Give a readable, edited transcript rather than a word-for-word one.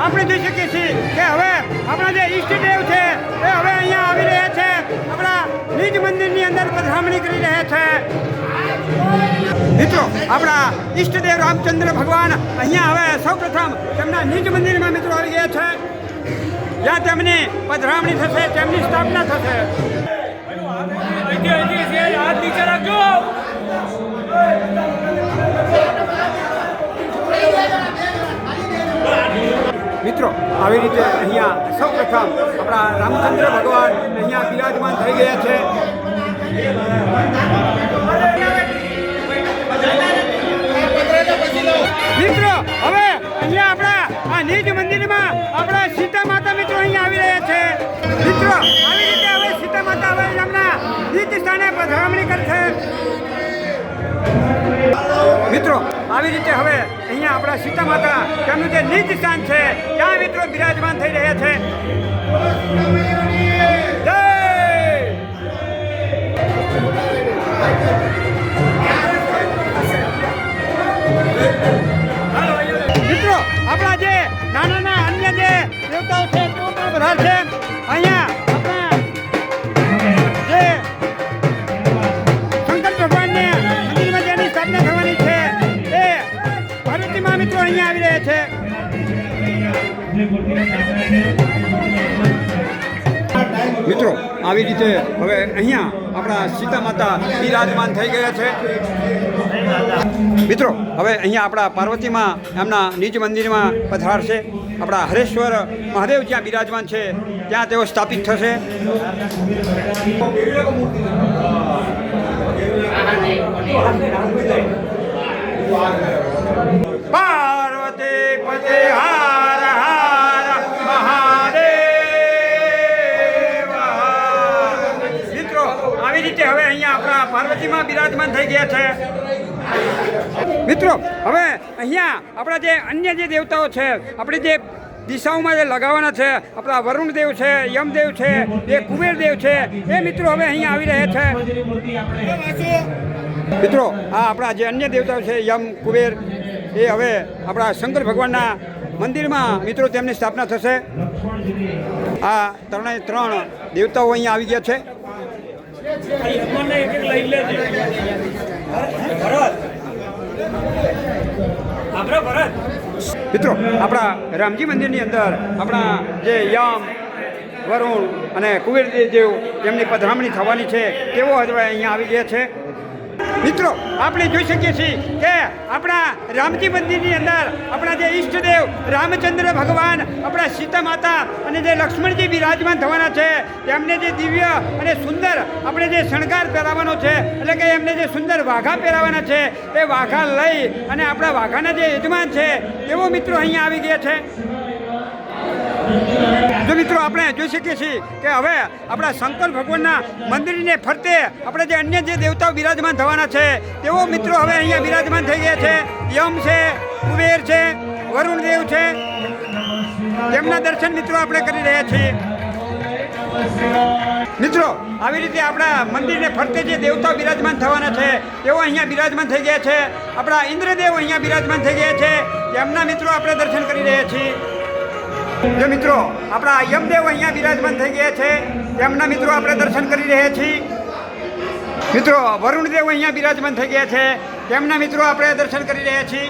આપણે જોઈ શકીએ છીએ કે હવે આપણા જે ઈષ્ટદેવ છે એ હવે અહીંયા આવી રહ્યા છે, આપણા નિજ મંદિરની અંદર પધરામણી કરી રહ્યા છે. મિત્રો આપણા ઈષ્ટદેવ રામચંદ્ર ભગવાન અહીંયા હવે સૌપ્રથમ તેમના નિજ મંદિરમાં મિત્રો આવી ગયા છે, જ્યાં તેમની પધરામણી થશે, તેમની સ્થાપના થશે. મિત્રો આવી રીતે અહીંયા સૌપ્રથમ આપણા રામચંદ્ર ભગવાન અહીંયા બિરાજમાન થઈ ગયા છે. મિત્રો હવે અહીંયા આપણા આ નિજ મંદિરમાં આપણા સીતા માતા મિત્રો અહીંયા આવી રહ્યા છે. મિત્રો આવી રીતે હવે સીતા માતા હવે એમના નિજ સ્થાને પધરામણી કરશે. મિત્રો આવી રીતે હવે અહીંયા આપણા સીતા માતા તેમનું જે નિજ સ્થાન છે ત્યાં મિત્રો બિરાજમાન થઈ રહ્યા છે. જય મિત્રો આપણા જે નાના અન્ય જે દેવતાઓ છે તેઓ પણ બધા છે. અહીંયા આપણા જે શંકર ભગવાનને મંદિરમાં જેની સ્થાપના થવાની છે એ પાર્વતીમાં મિત્રો અહીંયા આવી રહ્યા છે. મિત્રો આવી રીતે હવે અહીંયા આપણા સીતા માતા બિરાજમાન થઈ ગયા છે. મિત્રો હવે અહીંયા આપણા પાર્વતીમાં એમના નિજ મંદિરમાં પધારશે. આપણા હરેશ્વર મહાદેવ જ્યાં બિરાજમાન છે ત્યાં તેઓ સ્થાપિત થશે. પાર્વતી પતે હાર હાર મહાદેવ. મિત્રો આવી રીતે હવે અહીંયા આપણા પાર્વતીમાં બિરાજમાન થઈ ગયા છે. મિત્રો હવે અહીંયા આપણા જે અન્ય જે દેવતાઓ છે, આપણી જે દિશાઓમાં જે લગાવવાના છે, આપણા વરુણ દેવ છે, યમદેવ છે, એ કુબેર દેવ છે, એ મિત્રો હવે અહીંયા આવી રહ્યા છે. મિત્રો આ આપણા જે અન્ય દેવતાઓ છે યમ કુબેર એ હવે આપણા શંકર ભગવાનના મંદિરમાં મિત્રો તેમની સ્થાપના થશે. આ ત્રણ દેવતાઓ અહીંયા આવી ગયા છે. મિત્રો આપણા રામજી મંદિરની અંદર આપણા જે યમ વરુણ અને કુબેર દેવ એમની પધરામણી થવાની છે તેઓ હવે અહીંયા આવી ગયા છે. મિત્રો આપણે જોઈ શકીએ છીએ કે આપણા રામજી મંદિરની અંદર આપણા જે ઈષ્ટદેવ રામચંદ્ર ભગવાન, આપણા સીતા માતા અને જે લક્ષ્મણજી બિરાજમાન થવાના છે તેમને જે દિવ્ય અને સુંદર આપણે જે શણગાર પહેરાવવાનો છે, એટલે કે એમને જે સુંદર વાઘા પહેરાવવાના છે એ વાઘા લઈ અને આપણા વાઘાના જે યજમાન છે તેઓ મિત્રો અહીંયા આવી ગયા છે. જો મિત્રો આપણે જોઈ શકીએ છીએ કે હવે આપણા શંકર ભગવાનના મંદિરને ફરતે આપણે જે અન્ય જે દેવતાઓ બિરાજમાન થવાના છે તેઓ મિત્રો હવે અહીંયા બિરાજમાન થઈ ગયા છે. યમ છે, કુબેર છે, વરુણ દેવ છે, તેમના દર્શન મિત્રો આપણે કરી રહ્યા છીએ. મિત્રો આવી રીતે આપણા મંદિરને ફરતે જે દેવતાઓ બિરાજમાન થવાના છે તેઓ અહીંયા બિરાજમાન થઈ ગયા છે. આપણા ઇન્દ્રદેવ અહીંયા બિરાજમાન થઈ ગયા છે, તેમના મિત્રો આપણે દર્શન કરી રહ્યા છીએ. જો મિત્રો આપણા યમદેવ અહીંયા બિરાજમાન થઈ ગયા છે, તેમના મિત્રો આપણે દર્શન કરી રહ્યા છીએ. મિત્રો વરુણદેવ અહીંયા બિરાજમાન થઈ ગયા છે, તેમના મિત્રો આપણે દર્શન કરી રહ્યા છીએ.